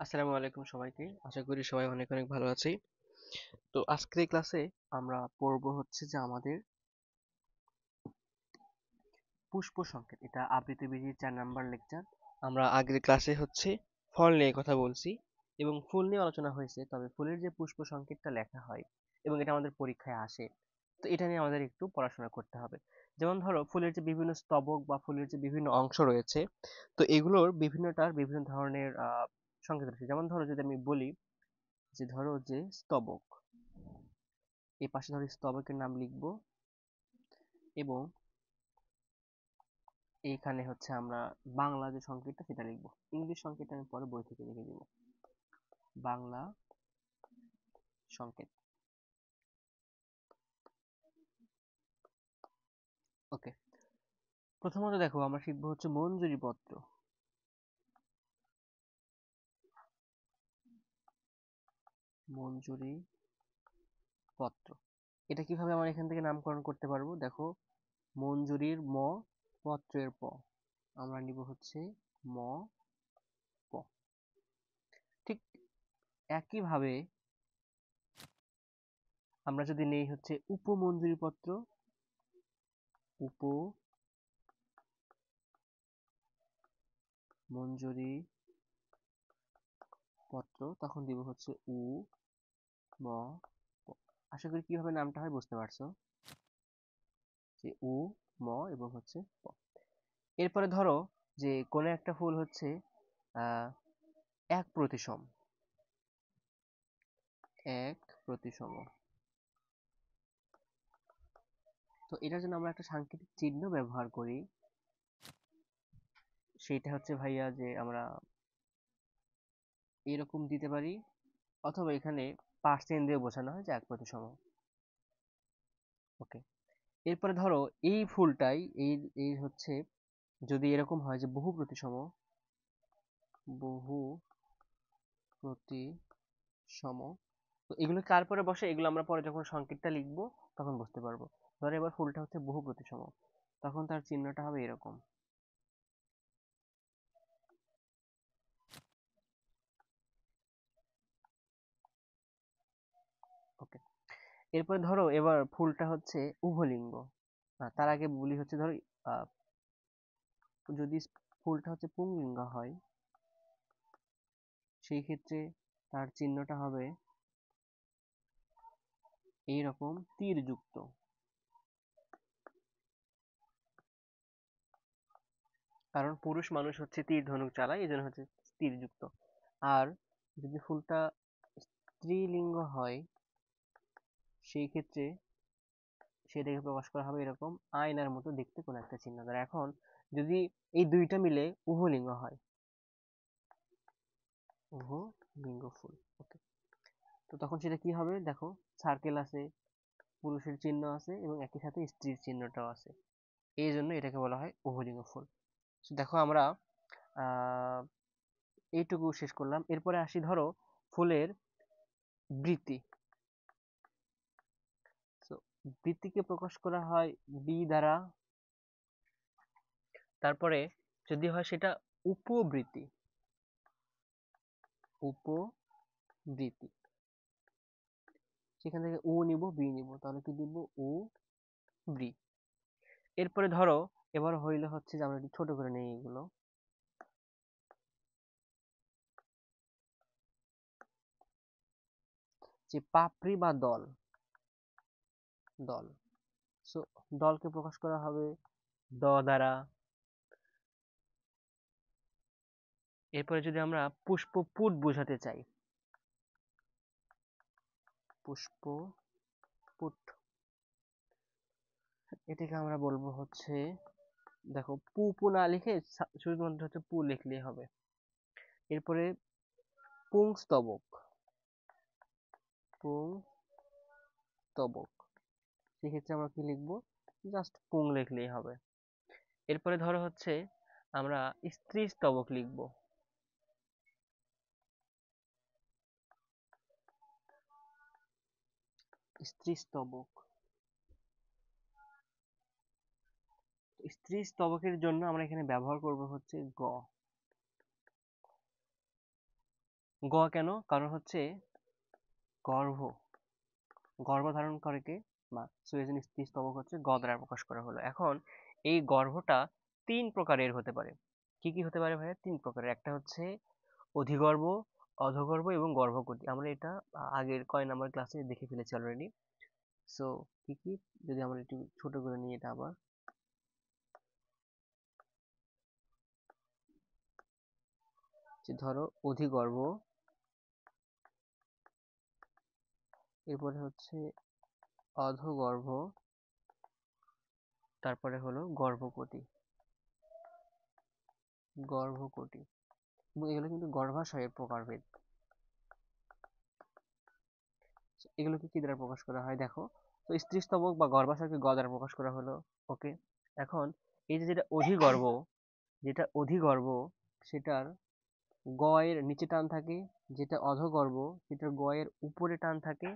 আসসালামু আলাইকুম সবাইকে। আশা করি সবাই অনেক অনেক ভালো আছি। তো আজকের এই ক্লাসে আমরা পড়বো হচ্ছে যে আমাদের পুষ্প সংকেত। এটা আবৃত্তি বিজির 4 নাম্বার লেকচার। আমরা আগের ক্লাসে হচ্ছে ফল নিয়ে কথা বলছি এবং ফুল নিয়ে আলোচনা হয়েছে, তবে ফুলের যে পুষ্প সংকেতটা লেখা হয় এবং এটা আমাদের পরীক্ষায় আসে, তো এটা নিয়ে আমাদের একটু পড়াশোনা করতে হবে। যেমন ধরো ফুলের যে বিভিন্ন স্তবক বা ফুলের যে বিভিন্ন অংশ রয়েছে, তো এগুলোর বিভিন্নটার বিভিন্ন ধরনের সংকেত রয়েছে। যেমন ধরো যদি আমি বলি যে ধরো যে স্তবক, এই পাশে ধরো স্তবকের নাম লিখবো এবং এইখানে হচ্ছে আমরা বাংলা যে সংকেতটা সেটা লিখবো। ইংলিশ সংকেতটা আমি পরে বই থেকে লিখে দিব। বাংলা সংকেত। ওকে, প্রথমত দেখো আমরা শিখবো হচ্ছে মঞ্জুরি পত্র। মঞ্জুরি পত্র, এটা কিভাবে আমরা এখান থেকে নামকরণ করতে পারবো? দেখো, মঞ্জুরির ম, পত্রের প, আমরা নিব হচ্ছে ম প। ঠিক একইভাবে আমরা যদি নেই হচ্ছে উপমঞ্জুরি পত্র, উপমঞ্জুরি পত্র, তখন দিব হচ্ছে উ ম প। আশা করি কিভাবে নামটা হয় বুঝতে পারছো, যে উ ম এবং হচ্ছে প। এরপরে ধরো যে কোনো একটা ফুল হচ্ছে আহ এক প্রতিসম, এক প্রতিসম। তো এটার জন্য আমরা একটা সাংকেতিক চিহ্ন ব্যবহার করি। সেইটা হচ্ছে ভাইয়া যে আমরা এরকম দিতে পারি, অথবা এখানে পার্সেন্ট দিয়ে বোঝানো হয় যে এক প্রতিসম। ওকে, এরপরে ধরো এই ফুলটাই এই এই হচ্ছে যদি এরকম হয় যে বহু প্রতিসম, বহু প্রতিসম, তো এগুলো কার পরে বসে এগুলো আমরা পরে যখন সংকেতটা লিখবো তখন বুঝতে পারবো। ধরো এবার ফুলটা হচ্ছে বহু প্রতিসম, তখন তার চিহ্নটা হবে এরকম। ওকে, এরপরে ধরো এবার ফুলটা হচ্ছে উভলিঙ্গ। তার আগে বলি হচ্ছে ধরো আহ, যদি ফুলটা হচ্ছে পুংলিঙ্গ হয়, সেই ক্ষেত্রে তার চিহ্নটা হবে এইরকম তীর যুক্ত। কারণ পুরুষ মানুষ হচ্ছে তীর ধনুক চালায়, এই জন্য হচ্ছে তীর যুক্ত। আর যদি ফুলটা স্ত্রীলিঙ্গ হয়, সেই ক্ষেত্রে সেটাকে প্রকাশ করা হবে এরকম আয়নার মতো দেখতে কোনো একটা চিহ্ন দ্বারা। এখন যদি এই দুইটা মিলে উভলিঙ্গ হয়, উভলিঙ্গ ফুল, ওকে, তো তখন সেটা কি হবে? দেখো, সার্কেল আছে, পুরুষের চিহ্ন আছে এবং একই সাথে স্ত্রীর চিহ্নটাও আছে, এই জন্য এটাকে বলা হয় উভলিঙ্গ ফুল। তো দেখো আমরা আহ এইটুকু শেষ করলাম। এরপরে আসি ধরো ফুলের বৃতি। তো বৃতিকে প্রকাশ করা হয় বি দ্বারা। তারপরে যদি হয় সেটা উপবৃতি, উপবৃতি, সেখান থেকে ও নিব বি নিব, তাহলে কি দিব? ও বৃ। এরপরে ধরো এবার হইলে হচ্ছে যে আমরা একটু ছোট করে নেই এগুলো, যে পাপড়ি বা দল, দল। সো দলকে প্রকাশ করা হবে দ দ্বারা। এরপরে যদি আমরা পুষ্পপুট বোঝাতে চাই, পুষ্পপুট, এটাকে আমরা বলবো হচ্ছে, দেখো পু পু না লিখে শুধুমাত্র হচ্ছে পু লিখলেই হবে। এরপরে পুংস্তবক, পুংস্তবক, সেক্ষেত্রে আমরা কি লিখবো? জাস্ট পুং লিখলেই হবে। এরপরে ধরো হচ্ছে আমরা স্ত্রী স্তবক লিখবো। স্ত্রী স্তবক, স্ত্রী স্তবকের জন্য আমরা এখানে ব্যবহার করব হচ্ছে গ। গ কেন? কারণ হচ্ছে গর্ভ গর্ভধারণ করে কে? মা। সো এই জন্য স্ত্রী স্তবক হচ্ছে গ দ্বারা প্রকাশ করা হলো। এখন এই গর্ভটা তিন প্রকারের হতে পারে। কি কি হতে পারে ভাইয়া? তিন প্রকারের। একটা হচ্ছে অধিগর্ভ, অধগর্ভ এবং গর্ভকটি। আমরা এটা আগের কয় নাম্বার ক্লাসে দেখে ফেলেছি অলরেডি। সো কি কি, যদি আমরা একটু ছোট করে নিই এটা আবার, যে ধরো অধিগর্ভ, এরপরে হচ্ছে অধগর্ভ, তারপরে হলো গর্ভকটি। গর্ভকটি এবং এগুলো কিন্তু গর্ভাশয়ের প্রকারভেদ। এগুলোকে কি দ্বারা প্রকাশ করা হয় দেখো। তো স্ত্রীস্তবক বা গর্ভাশয়কে গ দ্বারা প্রকাশ করা হলো। ওকে। এখন এই যে যেটা অধিগর্ভ, যেটা অধিগর্ভ সেটার গ এর নিচে টান থাকে, যেটা অধগর্ভ সেটার গ এর উপরে টান থাকে,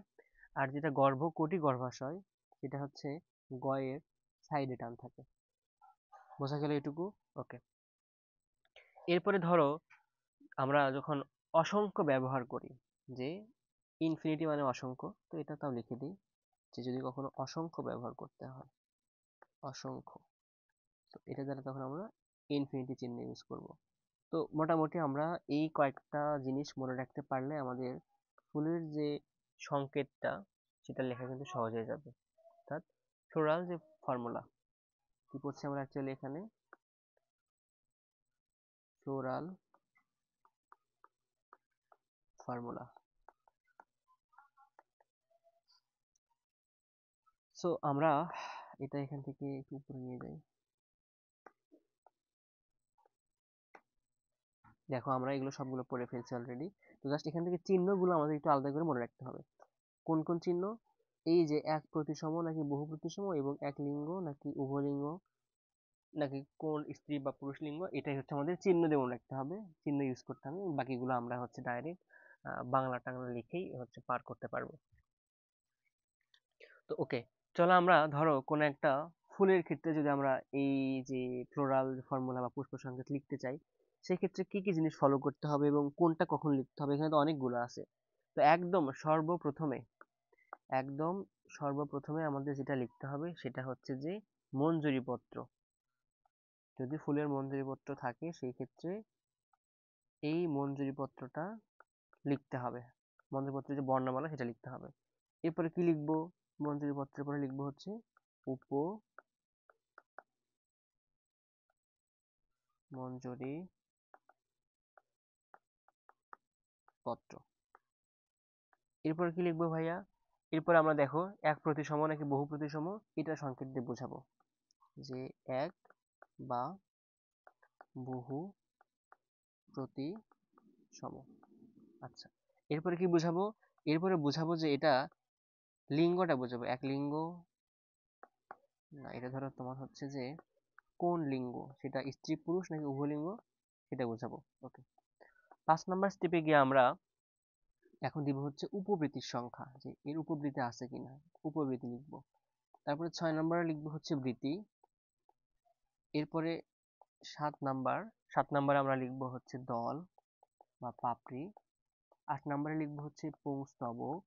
আর যেটা গর্ভকটি গর্ভাশয় সেটা হচ্ছে গ এর সাইডে টান থাকে। বোঝা গেল এটুকু? ওকে। এরপরে ধরো আমরা যখন অসংখ্য ব্যবহার করি, যে ইনফিনিটি মানে অসংখ্য, তো এটা তাও লিখে দিই, যে যদি কখনো অসংখ্য ব্যবহার করতে হয়, অসংখ্য, তো এটা দ্বারা তখন আমরা ইনফিনিটি চিহ্ন ইউজ করব। তো মোটামুটি আমরা এই কয়েকটা জিনিস মনে রাখতে পারলে আমাদের ফুলের যে সংকেতটা সেটা লেখা কিন্তু সহজ হয়ে যাবে। অর্থাৎ ফ্লোরাল যে ফর্মুলা, কি পড়ছি আমরা অ্যাকচুয়ালি এখানে? Floral formula. সো আমরা এটা এখান থেকে একটু উপরে নিয়ে যাই। দেখো আমরা এগুলো সবগুলো পড়ে ফেলছি অলরেডি। তো জাস্ট এখান থেকে চিহ্নগুলো আমাদের একটু আলাদা করে মনে রাখতে হবে। কোন কোন চিহ্ন? এই যে এক প্রতিসম নাকি বহু প্রতিসম, এবং এক লিঙ্গ নাকি উভলিঙ্গ, নাকি কোন স্ত্রী বা পুরুষ লিঙ্গ, এটাই হচ্ছে আমাদের চিহ্ন দিয়ে মনে রাখতে হবে, চিহ্ন ইউজ করতে হবে। বাকিগুলো আমরা হচ্ছে ডাইরেক্ট বাংলা টাংলা লিখেই হচ্ছে পার করতে পারবো। তো ওকে, চলো আমরা ধরো কোন একটা ফুলের ক্ষেত্রে যদি আমরা এই যে ফ্লোরাল ফর্মুলা বা পুষ্প সংকেত লিখতে চাই, সেই ক্ষেত্রে কি কি জিনিস ফলো করতে হবে এবং কোনটা কখন লিখতে হবে? এখানে তো অনেকগুলো আছে। তো একদম সর্বপ্রথমে আমাদের যেটা লিখতে হবে সেটা হচ্ছে যে মঞ্জুরি পত্র। যদি ফুলের মঞ্জুরি পত্র থাকে সেই ক্ষেত্রে এই মঞ্জুরি পত্রটা লিখতে হবে। মঞ্জুরি পত্রের যে বর্ণমালা সেটা লিখতে হবে। এরপরে কি লিখবো? মঞ্জুরি পত্রের পরে লিখবো হচ্ছে উপমঞ্জুরি পত্র। এরপরে কি লিখবো ভাইয়া? এরপর আমরা দেখো এক প্রতিসম নাকি বহু প্রতিসম, এটা সংকেত দিয়ে বোঝাবো, যে এক বা বহু প্রতিসম। আচ্ছা, এরপরে কি বুঝাবো? এরপরে বুঝাবো যে এটা লিঙ্গটা বোঝাবো। এক লিঙ্গ, না এটা ধরো তোমার হচ্ছে যে কোন লিঙ্গ, সেটা স্ত্রী পুরুষ নাকি উভলিঙ্গ সেটা বোঝাবো। ওকে। 5 নাম্বার স্টেপে গিয়ে আমরা এখন দিব হচ্ছে উপবৃত্তির সংখ্যা, যে এর উপবৃত্তি আছে কিনা, উপবৃত্তি লিখবো। তারপরে 6 নাম্বারে লিখবো হচ্ছে বৃত্তি। এরপরে 7 নাম্বার, 7 নাম্বারে আমরা লিখবো হচ্ছে দল বা পাপড়ি। 8 নাম্বারে লিখবো হচ্ছে পুংস্তবক।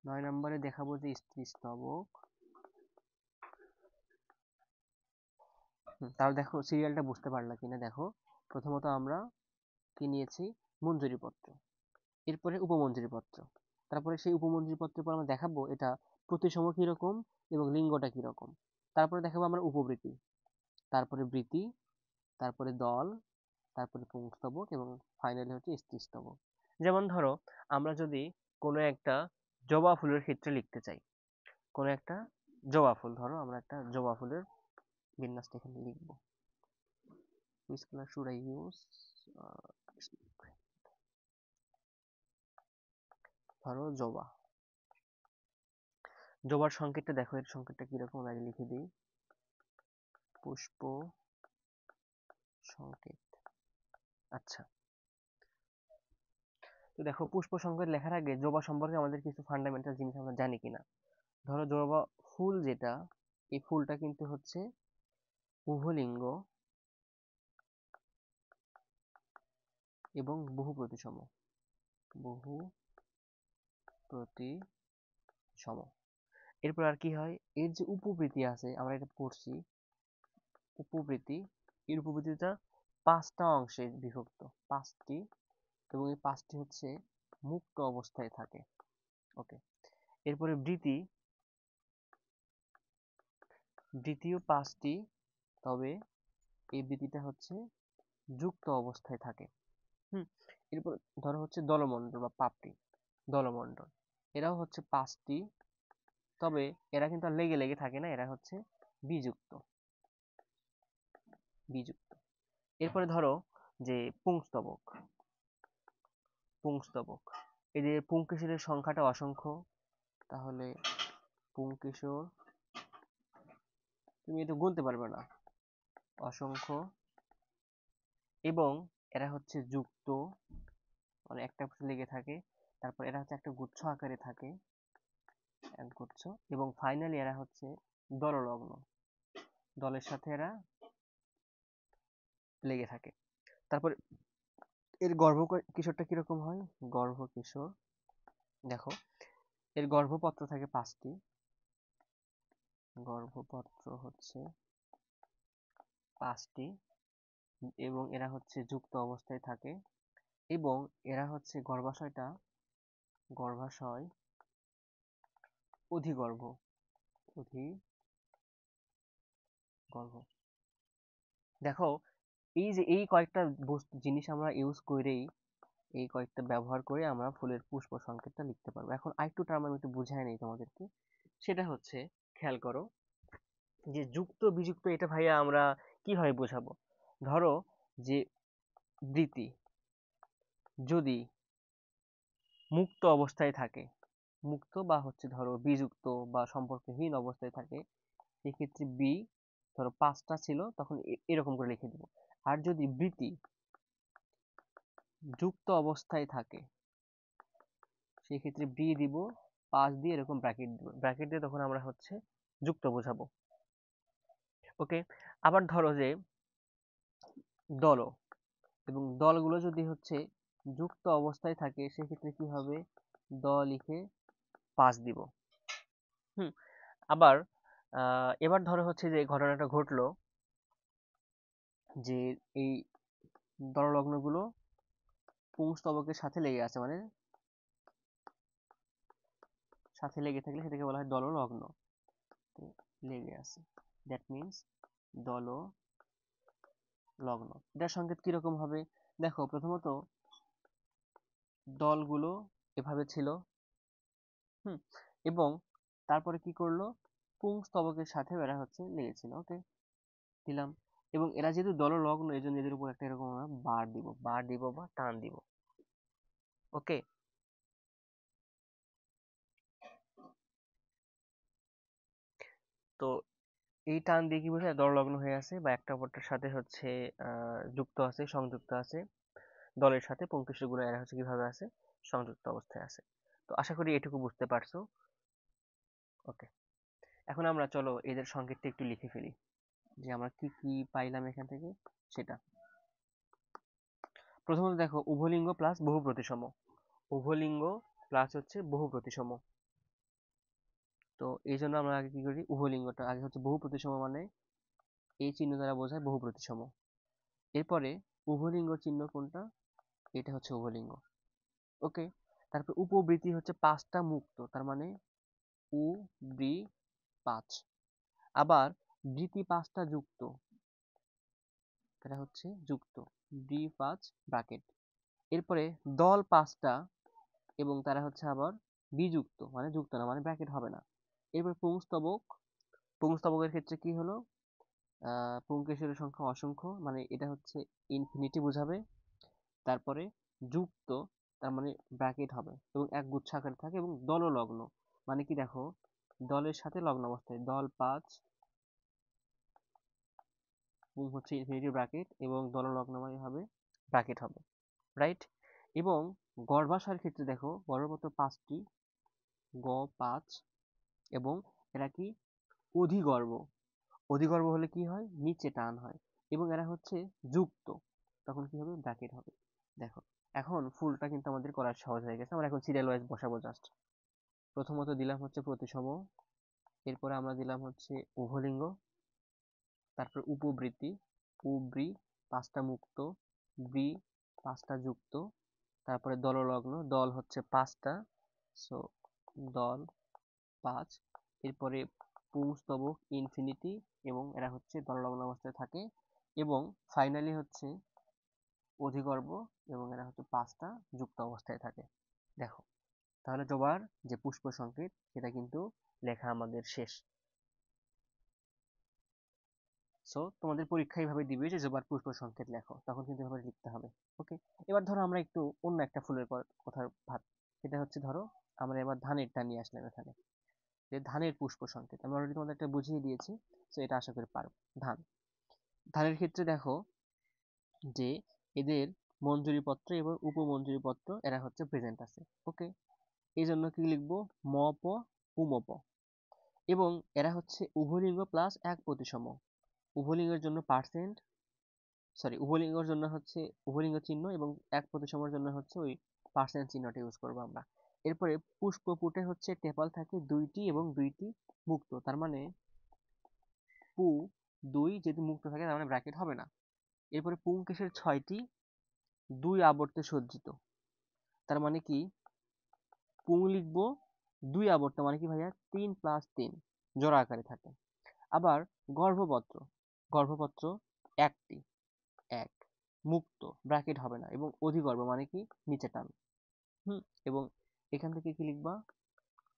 9 নাম্বারে দেখাবো যে স্ত্রী স্তবক। তাহলে দেখো সিরিয়ালটা বুঝতে পারলা কিনা দেখো। প্রথমত আমরা কি নিয়েছি? মঞ্জুরি পত্র, এরপরে উপমঞ্জুরি পত্র, তারপরে সেই উপমঞ্জুরি পত্রের পর আমরা দেখাবো এটা প্রতিসম কিরকম এবং লিঙ্গটা কিরকম। তারপরে দেখাবো আমরা উপবৃত্তি, তারপরে বৃত্তি, তারপরে দল, তারপরে পুংস্তবক এবং ফাইনালি হচ্ছে স্ত্রীস্তবক। যেমন ধরো আমরা যদি কোনো একটা জবা ফুলের ক্ষেত্রে লিখতে চাই, কোনো একটা জবা ফুল, ধরো আমরা একটা জবা ফুলের বিন্যাসটা এখানে লিখবো। Which color should I use? ধরো জবা, জবার সংকেতটা দেখো, এর সংকেতটা কিরকম আগে লিখে দিই। পুষ্প সংকেত। আচ্ছা, তো দেখো পুষ্প সংকেত লেখার আগে জবা সম্পর্কে আমাদের কিছু ফান্ডামেন্টাল জিনিস আমরা জানি কিনা। ধরো জবা ফুল যেটা, এই ফুলটা কিন্তু হচ্ছে উভলিঙ্গ, এবং বহু প্রতিসম। বহু প্রতিসম। এরপর আর কি হয়, এর যে উপবৃত্তি আছে আমরা এটা পড়ছি, উপবৃত্তি, এর উপবৃত্তিটা 5টা অংশে বিভক্ত, 5টি, এবং এই 5টি হচ্ছে মুক্ত অবস্থায় থাকে। ওকে, এরপরে বৃত্তি, দ্বিতীয় 5টি, তবে এই বৃত্তিটা হচ্ছে যুক্ত অবস্থায় থাকে। এরপর ধরো হচ্ছে দলমণ্ডল বা পাপড়ি, দলমণ্ডল, এরাও হচ্ছে 5টি, তবে এরা কিন্তু আর লেগে লেগে থাকে না, এরা হচ্ছে বিযুক্ত, বিযুক্ত। এরপরে ধরো যে পুংস্তবক, পুংস্তবক, এই যে পুংকেশরের সংখ্যাটা অসংখ্য, তাহলে পুংকেশর তুমি এটা গুনতে পারবে না, অসংখ্য, এবং এরা হচ্ছে যুক্ত, মানে একটা লেগে থাকে, তারপর এরা হচ্ছে একটা গুচ্ছ আকারে থাকে, এক গুচ্ছ, এবং ফাইনালি এরা হচ্ছে দললগ্ন, দলের সাথে এরা লেগে থাকে। তারপর এর কিশোরটা কিরকম হয়, গর্ভ কিশোর, দেখো এর গর্ভপত্র থাকে 5টি, গর্ভপত্র হচ্ছে 5টি, এবং এরা হচ্ছে যুক্ত অবস্থায় থাকে, এবং এরা হচ্ছে গর্ভাশয় অধিগর্ভ, অধিগর্ভ। দেখো এই যে এই কয়েকটা জিনিস আমরা ইউজ করেই, এই কয়েকটা ব্যবহার করে আমরা ফুলের পুষ্প সংকেতটা লিখতে পারবো। এখন আরেকটু টার্ম আমি একটু বুঝাই নেই তোমাদেরকে, সেটা হচ্ছে, খেয়াল করো যে যুক্ত বিযুক্ত এটা ভাইয়া আমরা কিভাবে বোঝাবো। ধরো যে বৃত্তি যদি মুক্ত অবস্থায় থাকে, মুক্ত বা হচ্ছে ধরো বিযুক্ত বা সম্পর্কহীন অবস্থায় থাকে, সেক্ষেত্রে বি, ধরো 5টা ছিল তখন এরকম করে লিখে দিব। আর যদি বৃত্তি যুক্ত অবস্থায় থাকে, সেক্ষেত্রে বি দিব, 5 দিয়ে এরকম ব্র্যাকেট দিব, ব্র্যাকেট দিয়ে তখন আমরা হচ্ছে যুক্ত বোঝাবো। ওকে, আবার ধরো যে দল, এবং দলগুলো যদি হচ্ছে যুক্ত অবস্থায় থাকে, সেক্ষেত্রে কি হবে, দ লিখে 5 দিব। আবার এবার ধরো হচ্ছে যে ঘটনাটা ঘটলো যে এই দললগ্নগুলো পুংস্তবকের সাথে লেগে আছে, মানে সাথে লেগে থাকলে সেটাকে বলা হয় দললগ্ন, লেগে আছে, দ্যাট মিনস দললগ্ন। এটার সংকেত কিরকম হবে, দেখো প্রথমত দলগুলো এভাবে ছিল, এবং তারপরে কি করলো, পুংস্তবকের সাথে এরা হচ্ছে লেগেছিল। ওকে, দিলাম, এবং এরা যেহেতু দললগ্ন, এই জন্য এদের উপর একটা এরকম আমরা বার দিব বা টান দিব। ওকে, তো এই টান দিয়ে কি বোঝায়, দললগ্ন হয়ে আছে বা একটা অপরটার সাথে হচ্ছে যুক্ত আছে, সংযুক্ত আছে, দলের সাথে পুংকেশরগুলো এরা হচ্ছে কিভাবে আছে, সংযুক্ত অবস্থায় আছে। তো আশা করি এটুকু বুঝতে পারছো। ওকে, এখন আমরা চলো এদের সংকেতটা একটু লিখে ফেলি, যে আমরা কি কি পাইলাম এখান থেকে সেটা। প্রথমত দেখো উভলিঙ্গ প্লাস বহু প্রতিসম, উভলিঙ্গ প্লাস হচ্ছে বহু প্রতিসম। তো এই জন্য আমরা আগে কি করি, উভলিঙ্গটা আগে হচ্ছে বহু প্রতিসম, মানে এই চিহ্ন দ্বারা বোঝায় বহু প্রতিসম। এরপরে উভলিঙ্গ চিহ্ন কোনটা, এটা হচ্ছে উভলিঙ্গ। ওকে, তারপর উপবৃত্তি হচ্ছে 5টা মুক্ত, তার মানে উ বৃ 5। আবার বৃত্তি 5টা যুক্ত, এটা হচ্ছে যুক্ত, বৃ 5 ব্র্যাকেট। এরপরে দল 5টা, এবং তারা হচ্ছে আবার বিযুক্ত, মানে যুক্ত না, মানে ব্র্যাকেট হবে না। এরপর পুংস্তবক, পুংস্তবকের ক্ষেত্রে কি হলো, পুংকেশরের সংখ্যা অসংখ্য, মানে এটা হচ্ছে ইনফিনিটি বোঝাবে। তারপরে যুক্ত, তার মানে ব্র্যাকেট হবে, এবং এক গুচ্ছ আকারে থাকে, এবং দললগ্ন, মানে কি দেখো দলের সাথে লগ্ন অবস্থায়, দল 5 পুং হচ্ছে ইনফিনিটি ব্র্যাকেট, এবং দললগ্ন মানে হবে ব্র্যাকেট হবে, রাইট। এবং গর্ভাশয়ের ক্ষেত্রে দেখো গর্ভপত্র 5টি, গ 5, এবং এরা কি অধিগর্ভ, অধিগর্ভ হলে কি হয়, নিচে টান হয়, এবং এরা হচ্ছে যুক্ত, তখন কি হবে, ব্র্যাকেট হবে। দেখো এখন ফুলটা কিন্তু আমাদের করা সহজ হয়ে গেছে। আমরা এখন সিরিয়াল ওয়াইজ বসাবো জাস্ট। প্রথমত দিলাম হচ্ছে প্রতিসম, এরপরে আমরা দিলাম হচ্ছে উভলিঙ্গ, তারপর উপবৃত্তি, উবৃ 5টা মুক্ত, বৃ 5টা যুক্ত, তারপরে দললগ্ন, দল হচ্ছে 5টা, সো দল 5, এরপরে পুংস্তবক ইনফিনিটি, এবং এরা হচ্ছে দললগ্ন অবস্থায় থাকে, এবং ফাইনালি হচ্ছে অধিগর্ভ, এবং এরা হচ্ছে 5টা যুক্ত অবস্থায় থাকে। দেখো তাহলে জবার যে পুষ্প সংকেত সেটা কিন্তু লেখা আমাদের শেষ। সো তোমাদের পরীক্ষা এইভাবে দিবে যে জবার পুষ্প সংকেত লেখো, তখন কিন্তু এভাবে লিখতে হবে। ওকে, এবার ধরো আমরা একটু অন্য একটা ফুলের কথা ভাব, সেটা হচ্ছে ধরো আমরা এবার ধানেরটা নিয়ে আসলাম এখানে, যে ধানের পুষ্প সংকেত আমি অলরেডি তোমাদের একটা বুঝিয়ে দিয়েছি, তো এটা আশা করি পারো। ধানের ক্ষেত্রে দেখো যে এদের মঞ্জুরি পত্র এবং উপমঞ্জুরি পত্র এরা হচ্ছে প্রেজেন্ট আছে। ওকে, এই জন্য কি লিখবো, ম প উমপ, এবং এরা হচ্ছে উভলিঙ্গ প্লাস এক প্রতিসম। উভলিঙ্গের জন্য পার্সেন্ট, সরি উভলিঙ্গের জন্য হচ্ছে উভলিঙ্গ চিহ্ন, এবং এক প্রতিসমের জন্য হচ্ছে ওই পার্সেন্ট চিহ্নটা ইউজ করবো আমরা। এরপরে পুষ্পপুটে হচ্ছে টেপাল থাকে 2টি এবং 2টি মুক্ত, তার মানে পু 2 যদি মুক্ত থাকে তার মানে ব্র্যাকেট হবে না। এরপরে পুংকেশের 6টি 2 আবর্তে সজ্জিত, তার মানে কি পুং লিখবো 2 আবর্ত, মানে কি ভাইয়া 3 + 3 জোড়া আকারে থাকে। আবার গর্ভপত্র, গর্ভপত্র 1টি, 1 মুক্ত ব্র্যাকেট হবে না, এবং অধিগর্ভ মানে কি নিচে টান। এবং এখান থেকে কি লিখবা,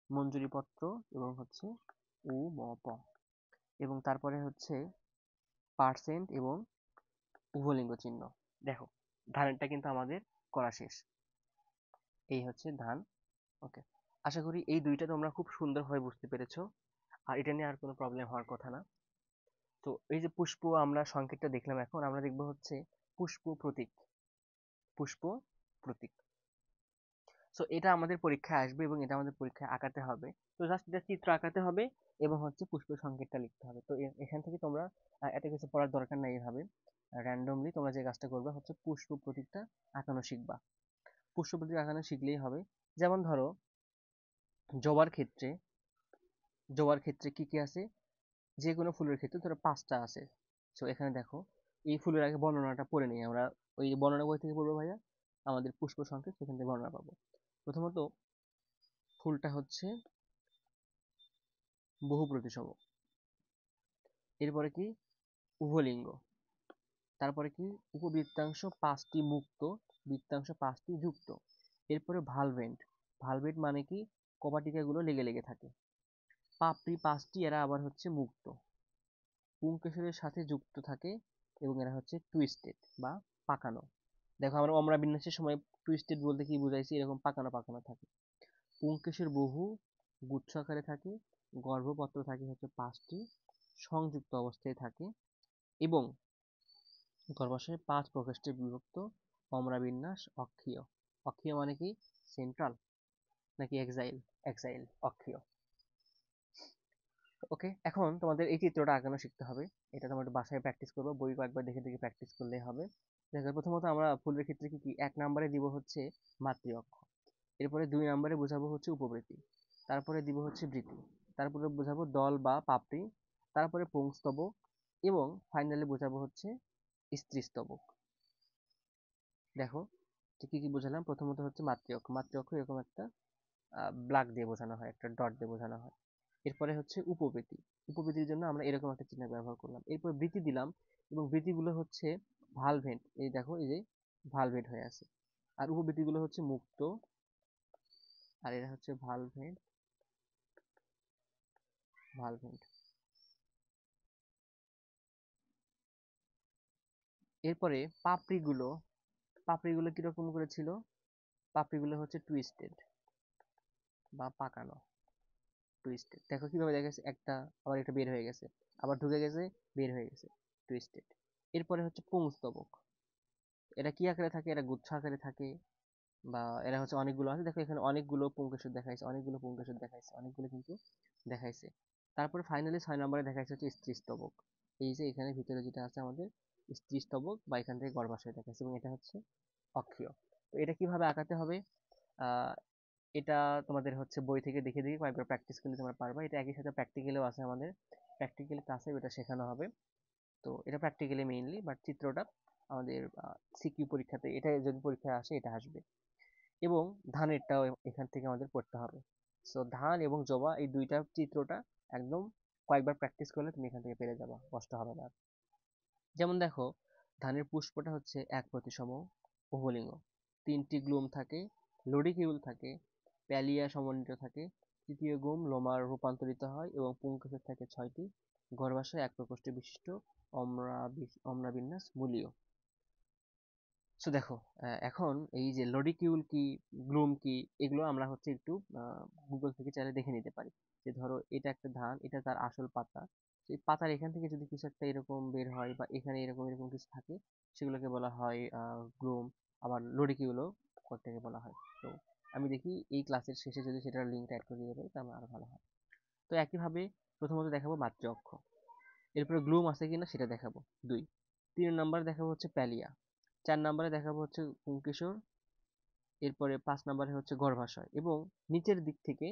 মঞ্জুরি পত্র এবং হচ্ছে উ ম প, এবং তারপরে হচ্ছে পার্সেন্ট এবং উভলিঙ্গ চিহ্ন। দেখো ধানটা কিন্তু আমাদের করা শেষ। এই হচ্ছে ধান। ওকে, আশা করি এই দুইটা তোমরা খুব সুন্দরভাবে বুঝতে পেরেছো, আর এটা নিয়ে আর কোনো প্রবলেম হওয়ার কথা না। তো এই যে পুষ্প আমরা সংকেতটা দেখলাম, এখন আমরা দেখবো হচ্ছে পুষ্প প্রতীক। পুষ্প প্রতীক, সো এটা আমাদের পরীক্ষায় আসবে এবং এটা আমাদের পরীক্ষায় আঁকাতে হবে। তো জাস্ট এটা চিত্র আঁকাতে হবে এবং হচ্ছে পুষ্প সংকেতটা লিখতে হবে। তো এখান থেকে তোমরা এত কিছু পড়ার দরকার নাই, এইভাবে র্যান্ডমলি তোমরা যে কাজটা করবে হচ্ছে পুষ্প প্রতীকটা আঁকানো শিখবা। পুষ্প প্রতীক আঁকানো শিখলেই হবে। যেমন ধরো জবার ক্ষেত্রে, জবার ক্ষেত্রে কি কি আছে, যে কোনো ফুলের ক্ষেত্রে ধরো 5টা আছে। তো এখানে দেখো এই ফুলের আগে বর্ণনাটা পড়ে নিই আমরা। ওই বর্ণনা বই থেকে পড়বো ভাইয়া, আমাদের পুষ্প সংকেত সেখান থেকে বর্ণনা পাবো। প্রথমত ফুলটা হচ্ছে বহু প্রতিসম, এরপরে কি উভলিঙ্গ, তারপরে কি উপবৃত্তাংশ 5টি মুক্ত, বৃত্তাংশ 5টি যুক্ত, এরপরে ভালভেন্ট, ভালভেন্ট মানে কি কপাটিকা গুলো লেগে লেগে থাকে, পাপড়ি 5টি, এরা আবার হচ্ছে মুক্ত, পুংকেশরের সাথে যুক্ত থাকে, এবং এরা হচ্ছে টুইস্টেড বা পাকানো। দেখো আমরা অমরা বিন্যাসের সময় টুইস্টেড বলতে কি বুঝাইছি, এরকম পাকানো পাকানো থাকে। পুংকেশের বহু গুচ্ছ আকারে থাকে, গর্ভপত্র থাকে হচ্ছে 5টি, সংযুক্ত অবস্থায় থাকে, এবং গর্ভাশয় 5 প্রকোষ্ঠে বিভক্ত, অমরা বিন্যাস অক্ষীয়। অক্ষীয় মানে কি সেন্ট্রাল নাকি এক্সাইল, এক্সাইল অক্ষীয়। ওকে, এখন তোমাদের এই চিত্রটা আঁকানো শিখতে হবে। এটা তোমরা একটু বাসায় প্র্যাকটিস করবে, বই কয়েকবার দেখে দেখে প্র্যাকটিস করলেই হবে। দেখো প্রথমত আমরা ফুলের ক্ষেত্রে কি কি 1 নম্বরে দিব হচ্ছে মাতৃ অক্ষ, এরপরে 2 নম্বরে বোঝাবো হচ্ছে উপবৃত্তি, তারপরে দিব হচ্ছে বৃত্তি, তারপরে বোঝাবো দল বা পাপড়ি, তারপরে পুংস্তবক, এবং ফাইনালি বোঝাবো হচ্ছে স্ত্রীস্তবক। দেখো কি কি বোঝালাম, প্রথমত হচ্ছে মাতৃ অক্ষ, মাতৃ অক্ষ এরকম একটা ব্ল্যাক দিয়ে বোঝানো হয়, একটা ডট দিয়ে বোঝানো হয়। এরপরে হচ্ছে উপবৃত্তি, উপবৃত্তির জন্য আমরা এরকম একটা চিহ্ন ব্যবহার করলাম। এরপর বৃত্তি দিলাম, এবং বৃত্তিগুলো হচ্ছে ভালভেন্ট, এই দেখো এই যে ভালভেন্ট হয়ে আছে। আর উপবৃত্তিগুলো হচ্ছে মুক্ত, আর এরা হচ্ছে ভালভেন্ট, ভালভেন্ট। এরপরে পাপড়িগুলো, পাপড়িগুলো কিরকম করে ছিল, পাপড়িগুলো হচ্ছে টুইস্টেড বা পাকানো, টুইস্টেড। দেখো কিভাবে দেখা গেছে, একটা আবার একটা বের হয়ে গেছে, আবার ঢুকে গেছে, বের হয়ে গেছে, টুইস্টেড। এরপরে হচ্ছে পুংস্তবক, এরা কি আকারে থাকে, এরা গুচ্ছ আকারে থাকে, বা এরা হচ্ছে অনেকগুলো আছে। দেখো এখানে অনেকগুলো পুংকেশর দেখাইছে, অনেকগুলো পুংকেশর দেখাইছে, অনেকগুলো কিন্তু দেখাইছে। তারপরে ফাইনালি 6 নম্বরে দেখাইছে হচ্ছে স্ত্রীস্তবক, এই যে এখানে ভিতরে যেটা আছে আমাদের স্ত্রীস্তবক, বা এখান থেকে গর্ভাশয় দেখাইছে, এবং এটা হচ্ছে অক্ষীয়। তো এটা কিভাবে আঁকাতে হবে? আহ এটা তোমাদের হচ্ছে বই থেকে দেখে দেখে কয়েকবার প্র্যাকটিস করলে তোমরা পারবা। এটা একই সাথে প্র্যাকটিক্যালেও আছে, আমাদের প্র্যাকটিক্যাল ক্লাসে এটা শেখানো হবে। তো এটা প্র্যাকটিক্যালি মেইনলি, বাট চিত্রটা আমাদের সিকিউ পরীক্ষাতে, এটা যদি পরীক্ষায় আসে এটা আসবে। এবং ধানেরটাও এখান থেকে আমাদের পড়তে হবে। সো ধান এবং জবা এই দুইটা চিত্রটা একদম কয়েকবার প্র্যাকটিস করলে তুমি এখান থেকে পেরে যাবা, কষ্ট হবে না আর। যেমন দেখো, ধানের পুষ্পটা হচ্ছে এক প্রতিসম উভলিঙ্গ, তিনটি গ্লুম থাকে, লরিকিউল থাকে, প্যালিয়া সমন্বিত থাকে, তৃতীয় গুম লোমার রূপান্তরিত হয় এবং পুংকেসর থাকে ছয়টি, গর্ভাশয় এক প্রকোষ্ঠ বিশিষ্ট অম্রাবিন্যাস মূলীয়। সো দেখো, এখন এই যে লরিকিউল কি, গ্লুম কি, এগুলো আমরা হচ্ছে একটু গুগল থেকে চাইলে দেখে নিতে পারি। যে ধরো এটা একটা ধান, এটা তার আসল পাতা, এই পাতার এখান থেকে যদি কিছু একটা এরকম বের হয় বা এখানে এরকম এরকম কিছু থাকে, সেগুলোকে বলা হয় গ্লুম। আবার লরিকিউলও থেকে বলা হয়। তো আমি দেখি এই ক্লাসের শেষে যদি সেটার লিঙ্কটা অ্যাড করে দিতে পারি তাহলে আরো ভালো হয়। তো একইভাবে প্রথমত দেখাবো মাতৃ অক্ষ, এরপরে গ্লুম আছে কিনা সেটা দেখাবো 2। 3 নাম্বার দেখাবো হচ্ছে প্যালিয়া। 4 নাম্বারে দেখাবো হচ্ছে পুংকেশর। এরপরে 5 নাম্বারে হচ্ছে গর্ভাশয়। এবং নিচের দিক থেকে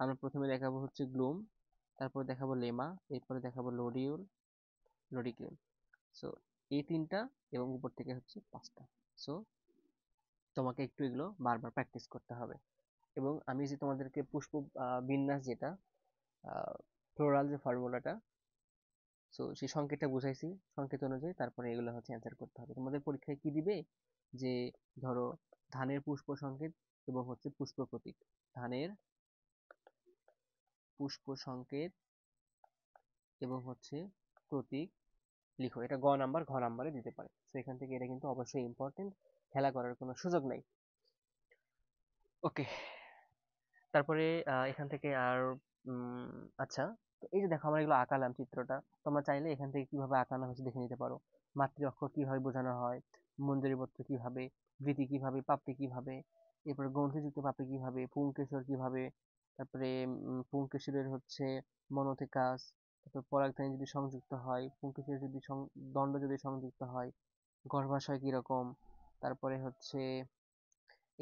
আমরা প্রথমে দেখাবো হচ্ছে গ্লুম, তারপরে দেখাবো লেমা, এরপরে দেখাবো লরিকিউল। সো এই 3টা, এবং উপর থেকে হচ্ছে 5টা। সো তোমাকে একটু এগুলো বারবার প্র্যাকটিস করতে হবে। এবং আমি যে তোমাদেরকে পুষ্প বিন্যাস যেটা, ফ্লোরাল যে ফর্মুলাটা, সো সেই সংকেতটা বুঝাইছি, সংকেত অনুযায়ী তারপরে এগুলো হচ্ছে অ্যান্সার করতে হবে। তোমাদের পরীক্ষায় কি দিবে, যে ধরো ধানের পুষ্প সংকেত এবং হচ্ছে পুষ্প প্রতীক, ধানের পুষ্প সংকেত এবং হচ্ছে প্রতীক লিখো, এটা ঘ নাম্বারে দিতে পারে। তো এখান থেকে এটা কিন্তু অবশ্যই ইম্পর্টেন্ট, খেলা করার কোনো সুযোগ নাই। ওকে, তারপরে এখান থেকে আর আচ্ছা, তো এই যে দেখো আমরা এগুলো আঁকালাম চিত্রটা, তোমরা চাইলে এখান থেকে কিভাবে আঁকানো হয়েছে দেখে নিতে পারো। মাতৃ অক্ষর কিভাবে বোঝানো হয়, মঞ্জরিপত্র কিভাবে, বৃতি কিভাবে, পাপড়ি কিভাবে, এরপরে গ্রন্থিযুক্ত পাপড়ি কিভাবে, পুংকেশর কিভাবে, তারপরে পুংকেশরের হচ্ছে মনোথেকাস, তারপর পরাগধানী যদি সংযুক্ত হয়, পুংকেশরের যদি দণ্ড যদি সংযুক্ত হয়, গর্ভাশয় কিরকম, তারপরে হচ্ছে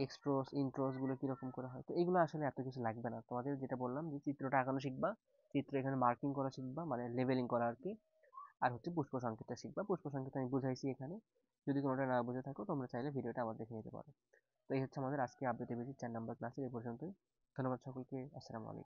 এক্সট্রোস ইন্ট্রোস গুলো কিরকম করে হয়। তো এগুলো আসলে এত কিছু লাগবে না, তোমাদের যেটা বললাম যে চিত্রটা আঁকানো শিখবা, চিত্র এখানে মার্কিং করা শিখবা, মানে লেবেলিং করা আর কি। আর হচ্ছে পুষ্প সংকেতটা শিখবা, পুষ্প সংকেত আমি বুঝাইছি এখানে। যদি কোনোটা না বুঝে থাকো তোমরা চাইলে ভিডিওটা আবার দেখে নিতে পারো। তো এই হচ্ছে আমাদের আজকে আপডেট এবিসি 4 নম্বর ক্লাসের এই পর্যন্তই। ধন্যবাদ সকলকে, আসসালামু আলাইকুম।